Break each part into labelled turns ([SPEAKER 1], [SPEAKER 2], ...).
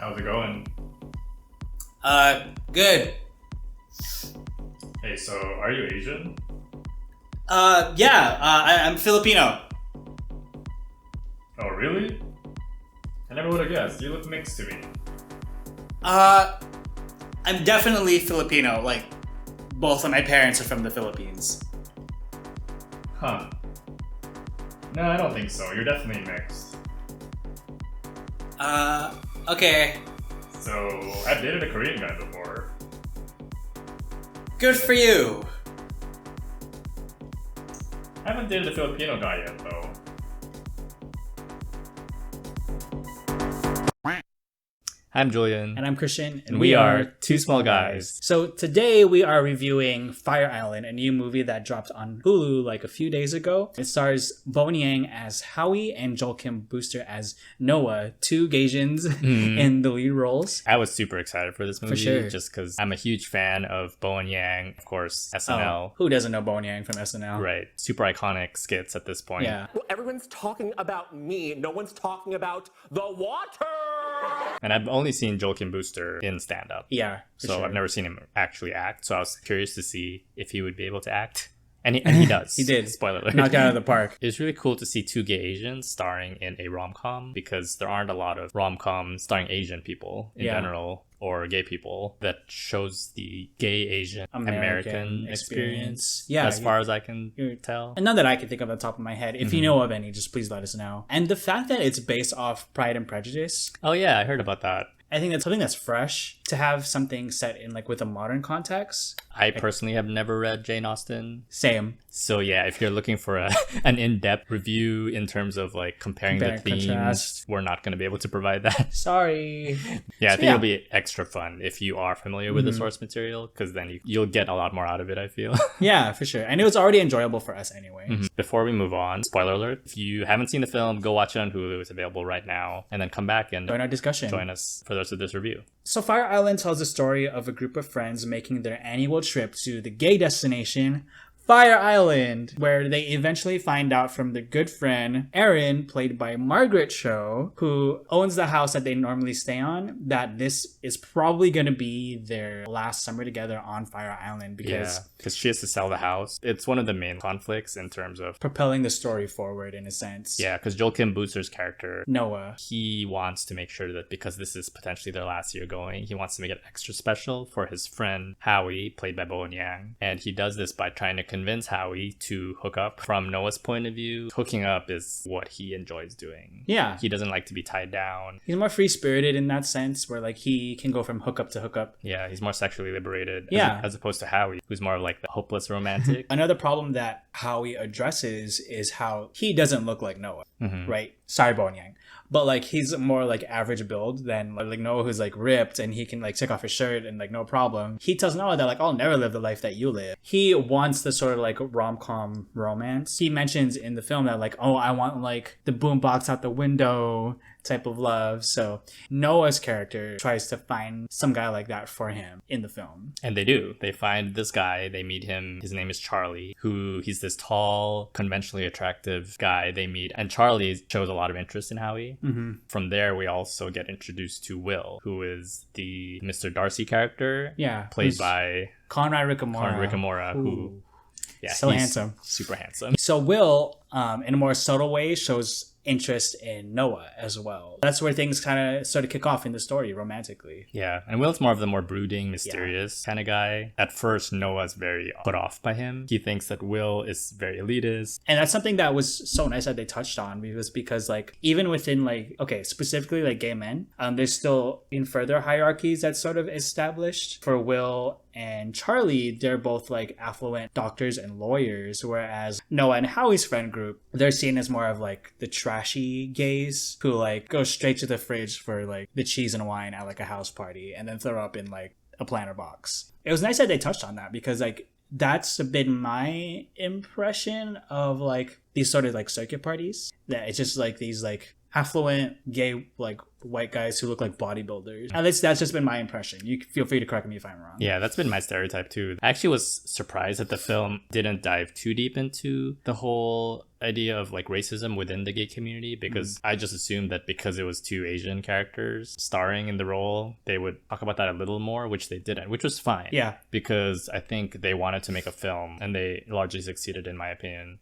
[SPEAKER 1] How's it going?
[SPEAKER 2] Good.
[SPEAKER 1] Hey, so are you Asian?
[SPEAKER 2] I'm Filipino.
[SPEAKER 1] Oh, really? I never would have guessed. You look mixed to me.
[SPEAKER 2] I'm definitely Filipino. Like, both of my parents are from the Philippines.
[SPEAKER 1] Huh. No, I don't think so. You're definitely mixed.
[SPEAKER 2] Okay.
[SPEAKER 1] So, I've dated a Korean guy before.
[SPEAKER 2] Good for you.
[SPEAKER 1] I haven't dated a Filipino guy yet, though.
[SPEAKER 3] I'm Julian.
[SPEAKER 2] And I'm Christian.
[SPEAKER 3] And we are Two Small Guys.
[SPEAKER 2] So today we are reviewing Fire Island, a new movie that dropped on Hulu like a few days ago. It stars Bowen Yang as Howie and Joel Kim Booster as Noah, two Gaysians in the lead roles.
[SPEAKER 3] I was super excited for this movie.
[SPEAKER 2] For sure.
[SPEAKER 3] Just because I'm a huge fan of Bowen Yang, of course, SNL.
[SPEAKER 2] Oh, who doesn't know Bowen Yang from SNL?
[SPEAKER 3] Right. Super iconic skits at this point.
[SPEAKER 2] Yeah.
[SPEAKER 4] Well, everyone's talking about me. No one's talking about the water.
[SPEAKER 3] And I've only seen Joel Kim Booster in stand-up.
[SPEAKER 2] Yeah.
[SPEAKER 3] So
[SPEAKER 2] sure.
[SPEAKER 3] I've never seen him actually act. So I was curious to see if he would be able to act. And he does.
[SPEAKER 2] He did.
[SPEAKER 3] Spoiler alert.
[SPEAKER 2] Knocked out of the park.
[SPEAKER 3] It's really cool to see two gay Asians starring in a rom-com because there aren't a lot of rom-coms starring Asian people in general or gay people that shows the gay Asian American experience.
[SPEAKER 2] Yeah,
[SPEAKER 3] as far as I can tell.
[SPEAKER 2] And none that I can think of on the top of my head. If you know of any, just please let us know. And the fact that it's based off Pride and Prejudice.
[SPEAKER 3] Oh yeah, I heard about that.
[SPEAKER 2] I think that's something that's fresh to have something set in like with a modern context.
[SPEAKER 3] I personally have never read Jane Austen.
[SPEAKER 2] Same.
[SPEAKER 3] So yeah, if you're looking for an in-depth review in terms of like comparing the themes,
[SPEAKER 2] contrast.
[SPEAKER 3] We're not going to be able to provide that.
[SPEAKER 2] Sorry.
[SPEAKER 3] Yeah, I think it'll be extra fun if you are familiar with the source material, because then you'll get a lot more out of it, I feel.
[SPEAKER 2] Yeah, for sure. And it was already enjoyable for us anyway.
[SPEAKER 3] Before we move on, spoiler alert, if you haven't seen the film, go watch it on Hulu. It's available right now. And then come back and
[SPEAKER 2] Join our discussion.
[SPEAKER 3] Join us for the rest of this review.
[SPEAKER 2] So Fire Island tells the story of a group of friends making their annual trip to the gay destination, Fire Island, where they eventually find out from their good friend, Erin, played by Margaret Cho, who owns the house that they normally stay on, that this is probably going to be their last summer together on Fire Island because
[SPEAKER 3] she has to sell the house. It's one of the main conflicts in terms of
[SPEAKER 2] propelling the story forward in a sense.
[SPEAKER 3] Yeah, because Joel Kim Booster's character,
[SPEAKER 2] Noah,
[SPEAKER 3] he wants to make sure that because this is potentially their last year going, he wants to make it extra special for his friend Howie, played by Bowen Yang. And he does this by trying to convince Howie to hook up. From Noah's point of view, hooking up is what he enjoys doing.
[SPEAKER 2] Yeah.
[SPEAKER 3] He doesn't like to be tied down.
[SPEAKER 2] He's more free-spirited in that sense, where like he can go from hookup to hookup.
[SPEAKER 3] Yeah, he's more sexually liberated.
[SPEAKER 2] Yeah.
[SPEAKER 3] As opposed to Howie, who's more of like the hopeless romantic.
[SPEAKER 2] Another problem that Howie addresses is how he doesn't look like Noah, right? Sorry, Bowen Yang. But like he's more like average build than like Noah, who's like ripped and he can like take off his shirt and like no problem. He tells Noah that like I'll never live the life that you live. He wants the sort of like rom-com romance. He mentions in the film that like, oh, I want like the boombox out the window type of love. So Noah's character tries to find some guy like that for him in the film.
[SPEAKER 3] And they do. They find this guy. They meet him. His name is Charlie, he's this tall, conventionally attractive guy they meet. And Charlie shows a lot of interest in Howie. From there, we also get introduced to Will, who is the Mr. Darcy character.
[SPEAKER 2] Yeah.
[SPEAKER 3] Played by
[SPEAKER 2] Conrad Ricamora.
[SPEAKER 3] Who... Yeah,
[SPEAKER 2] so handsome.
[SPEAKER 3] Super handsome.
[SPEAKER 2] So Will, in a more subtle way, shows interest in Noah as well. That's where things kind of sort of kick off in the story romantically.
[SPEAKER 3] Yeah, and Will's more of the more brooding, mysterious kind of guy. At first, Noah's very put off by him. He thinks that Will is very elitist.
[SPEAKER 2] And that's something that was so nice that they touched on because like even within like, okay, specifically like gay men, there's still in further hierarchies that's sort of established. For Will and Charlie, they're both like affluent doctors and lawyers, whereas Noah and Howie's friend group, they're seen as more of like the trashy gays who like go straight to the fridge for like the cheese and wine at like a house party and then throw up in like a planter box. It was nice that they touched on that because like that's been my impression of like these sort of like circuit parties, that it's just like these like affluent, gay, like white guys who look like bodybuilders. At least that's just been my impression. You feel free to correct me if I'm wrong.
[SPEAKER 3] Yeah, that's been my stereotype too. I actually was surprised that the film didn't dive too deep into the whole idea of like racism within the gay community, because I just assumed that because it was two Asian characters starring in the role, they would talk about that a little more, which they didn't, which was fine.
[SPEAKER 2] Yeah.
[SPEAKER 3] Because I think they wanted to make a film, and they largely succeeded, in my opinion,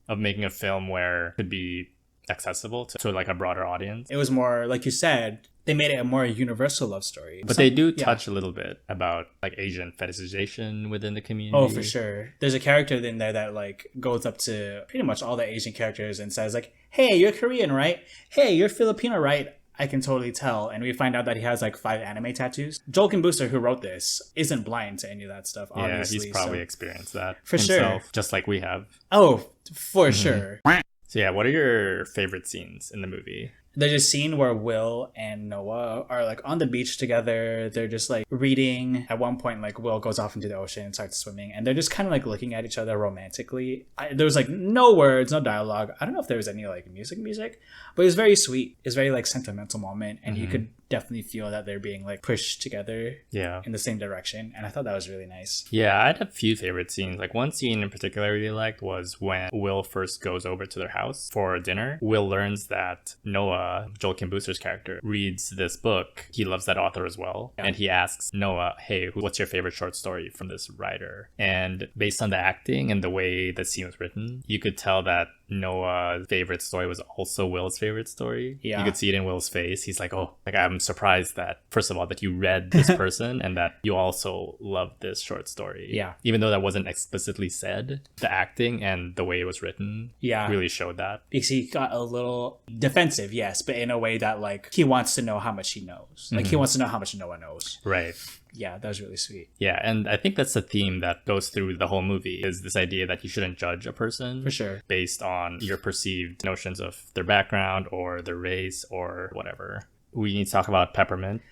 [SPEAKER 3] of making a film where it could be accessible to like a broader audience.
[SPEAKER 2] It was more, like you said, they made it a more universal love story.
[SPEAKER 3] But they do touch a little bit about like Asian fetishization within the community.
[SPEAKER 2] Oh, for sure. There's a character in there that like goes up to pretty much all the Asian characters and says like, hey, you're Korean, right? Hey, you're Filipino, right? I can totally tell. And we find out that he has like 5 anime tattoos. Joel Kim Booster, who wrote this, isn't blind to any of that stuff, obviously.
[SPEAKER 3] Yeah, he's probably experienced that
[SPEAKER 2] for
[SPEAKER 3] himself,
[SPEAKER 2] sure.
[SPEAKER 3] just like we have.
[SPEAKER 2] Oh, for sure.
[SPEAKER 3] So yeah, what are your favorite scenes in the movie?
[SPEAKER 2] There's a scene where Will and Noah are like on the beach together. They're just like reading. At one point, like Will goes off into the ocean and starts swimming, and they're just kind of like looking at each other romantically. There was like no words, no dialogue. I don't know if there was any like music, but it was very sweet. It was very like sentimental moment, and you could definitely feel that they're being like pushed together in the same direction, and I thought that was really nice.
[SPEAKER 3] Yeah, I had a few favorite scenes. Like one scene in particular I really liked was when Will first goes over to their house for dinner. Will learns that Noah, Joel Kim Booster's character, reads this book. He loves that author as well. And he asks Noah, hey, what's your favorite short story from this writer? And based on the acting and the way the scene was written, you could tell that Noah's favorite story was also Will's favorite story.
[SPEAKER 2] Yeah.
[SPEAKER 3] You could see it in Will's face. He's like, oh, like I'm surprised that, first of all, that you read this person and that you also love this short story.
[SPEAKER 2] Yeah.
[SPEAKER 3] Even though that wasn't explicitly said, the acting and the way it was written really showed that.
[SPEAKER 2] Because he got a little defensive, yes, but in a way that like he wants to know how much he knows. Like he wants to know how much Noah knows.
[SPEAKER 3] Right.
[SPEAKER 2] Yeah, that was really sweet.
[SPEAKER 3] Yeah, and I think that's the theme that goes through the whole movie, is this idea that you shouldn't judge a person
[SPEAKER 2] For sure.
[SPEAKER 3] based on your perceived notions of their background or their race or whatever. We need to talk about Peppermint.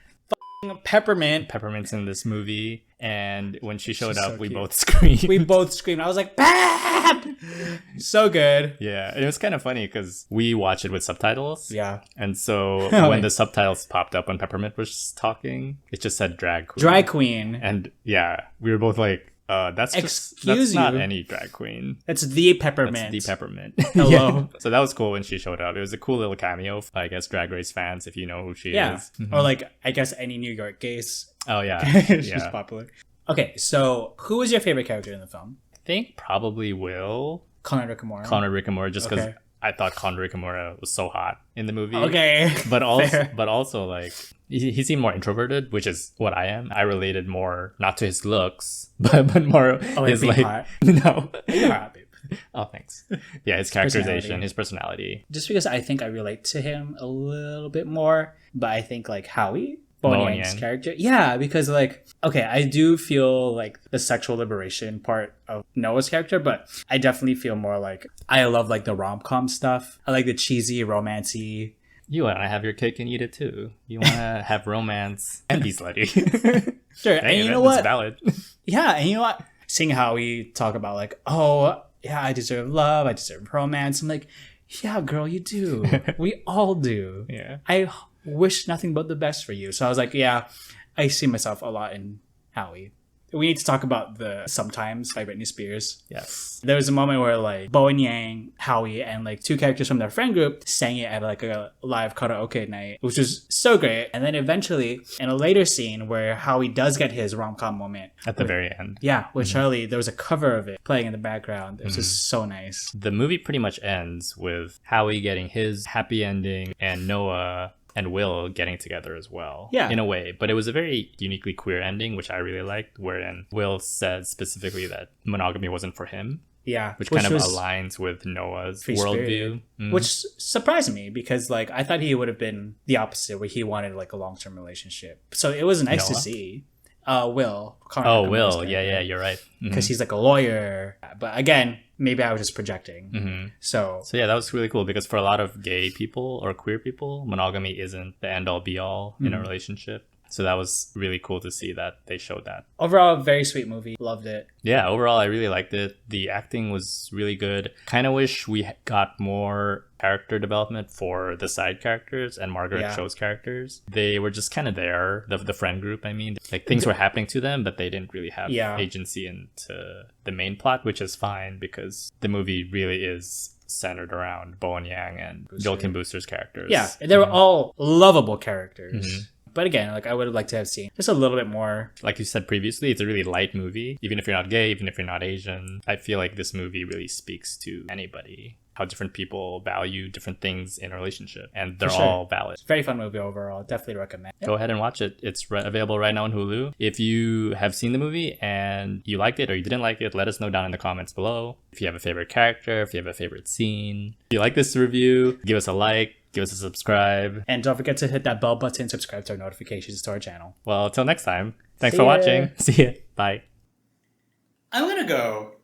[SPEAKER 2] Peppermint.
[SPEAKER 3] Peppermint's in this movie, and when she showed
[SPEAKER 2] She's
[SPEAKER 3] up,
[SPEAKER 2] so
[SPEAKER 3] we
[SPEAKER 2] cute.
[SPEAKER 3] both screamed.
[SPEAKER 2] We both screamed. I was like, Pep! So good.
[SPEAKER 3] Yeah, it was kind of funny because we watched it with subtitles.
[SPEAKER 2] Yeah.
[SPEAKER 3] And so
[SPEAKER 2] Oh,
[SPEAKER 3] when
[SPEAKER 2] wait.
[SPEAKER 3] the subtitles popped up when Peppermint was talking, it just said drag queen.
[SPEAKER 2] Drag queen.
[SPEAKER 3] And yeah, we were both like, that's
[SPEAKER 2] Excuse
[SPEAKER 3] not
[SPEAKER 2] you.
[SPEAKER 3] any drag queen.
[SPEAKER 2] That's the Peppermint.
[SPEAKER 3] That's the Peppermint.
[SPEAKER 2] Hello.
[SPEAKER 3] Yeah. So that was cool when she showed up. It was a cool little cameo for, I guess, Drag Race fans, if you know who she
[SPEAKER 2] Yeah.
[SPEAKER 3] is.
[SPEAKER 2] Or like, I guess any New York gays.
[SPEAKER 3] Oh, yeah.
[SPEAKER 2] She's
[SPEAKER 3] Yeah.
[SPEAKER 2] popular. Okay, so who was your favorite character in the film?
[SPEAKER 3] I think probably Will.
[SPEAKER 2] Conor Rickamora.
[SPEAKER 3] Connor Rickamora, just because
[SPEAKER 2] Okay.
[SPEAKER 3] I thought Connor Rickamora was so hot in the movie.
[SPEAKER 2] Okay.
[SPEAKER 3] But
[SPEAKER 2] Fair.
[SPEAKER 3] also like he seemed more introverted, which is what I am. I related more not to his looks, but more his
[SPEAKER 2] being
[SPEAKER 3] like
[SPEAKER 2] hot.
[SPEAKER 3] no.
[SPEAKER 2] You're hot, babe.
[SPEAKER 3] Oh, thanks. Yeah, his characterization,
[SPEAKER 2] personality.
[SPEAKER 3] his personality.
[SPEAKER 2] Just because I think I relate to him a little bit more, but I think like Howie,
[SPEAKER 3] Bowen
[SPEAKER 2] Bowen Yang's
[SPEAKER 3] Yang.
[SPEAKER 2] character. Yeah, because like, okay, I do feel like the sexual liberation part of Noah's character, but I definitely feel more like I love like the rom-com stuff. I like the cheesy, romancy.
[SPEAKER 3] You want to have your cake and eat it too. You want to have romance and be slutty.
[SPEAKER 2] Sure,
[SPEAKER 3] Dang
[SPEAKER 2] and you
[SPEAKER 3] it,
[SPEAKER 2] know
[SPEAKER 3] it's
[SPEAKER 2] what?
[SPEAKER 3] valid.
[SPEAKER 2] Yeah, and you know what? Seeing how we talk about like, oh, yeah, I deserve love, I deserve romance. I'm like, yeah, girl, you do. We all do.
[SPEAKER 3] Yeah.
[SPEAKER 2] I wish nothing but the best for you. So I was like, yeah, I see myself a lot in Howie. We need to talk about the Sometimes by Britney Spears.
[SPEAKER 3] Yes.
[SPEAKER 2] There was a moment where like Bowen Yang, Howie, and like 2 characters from their friend group sang it at like a live karaoke night, which was so great. And then eventually, in a later scene where Howie does get his rom-com moment.
[SPEAKER 3] At the very end.
[SPEAKER 2] Yeah, with Charlie, there was a cover of it playing in the background. It was just so nice.
[SPEAKER 3] The movie pretty much ends with Howie getting his happy ending and Noah and Will getting together as well.
[SPEAKER 2] Yeah.
[SPEAKER 3] In a way. But it was a very uniquely queer ending, which I really liked, wherein Will said specifically that monogamy wasn't for him,
[SPEAKER 2] Yeah.
[SPEAKER 3] which kind of
[SPEAKER 2] was
[SPEAKER 3] aligns with Noah's
[SPEAKER 2] free
[SPEAKER 3] worldview.
[SPEAKER 2] spirit, which surprised me because like I thought he would have been the opposite, where he wanted like a long-term relationship. So it was nice to
[SPEAKER 3] Noah?
[SPEAKER 2] see. Will.
[SPEAKER 3] Oh, Will. Yeah, you're right.
[SPEAKER 2] Because he's like a lawyer. But again, maybe I was just projecting. So
[SPEAKER 3] So yeah, that was really cool because for a lot of gay people or queer people, monogamy isn't the end all be all in a relationship. So that was really cool to see that they showed that.
[SPEAKER 2] Overall, very sweet movie. Loved it.
[SPEAKER 3] Yeah, overall, I really liked it. The acting was really good. Kind of wish we got more character development for the side characters and Margaret Cho's characters. They were just kind of there, the friend group, I mean. Like, things were happening to them, but they didn't really have agency into the main plot, which is fine because the movie really is centered around Bowen Yang and Joel Kim Booster's characters.
[SPEAKER 2] Yeah, they were all lovable characters. But again, like I would have liked to have seen just a little bit more.
[SPEAKER 3] Like you said previously, it's a really light movie. Even if you're not gay, even if you're not Asian, I feel like this movie really speaks to anybody. How different people value different things in a relationship. And they're all valid.
[SPEAKER 2] Very fun movie overall. Definitely recommend.
[SPEAKER 3] Go ahead and watch it. It's available right now on Hulu. If you have seen the movie and you liked it or you didn't like it, let us know down in the comments below. If you have a favorite character, if you have a favorite scene. If you like this review, give us a like. Give us a subscribe.
[SPEAKER 2] And don't forget to hit that bell button, subscribe to our notifications to our channel.
[SPEAKER 3] Well, until next time. Thanks for watching. See ya. Bye.
[SPEAKER 2] I'm gonna go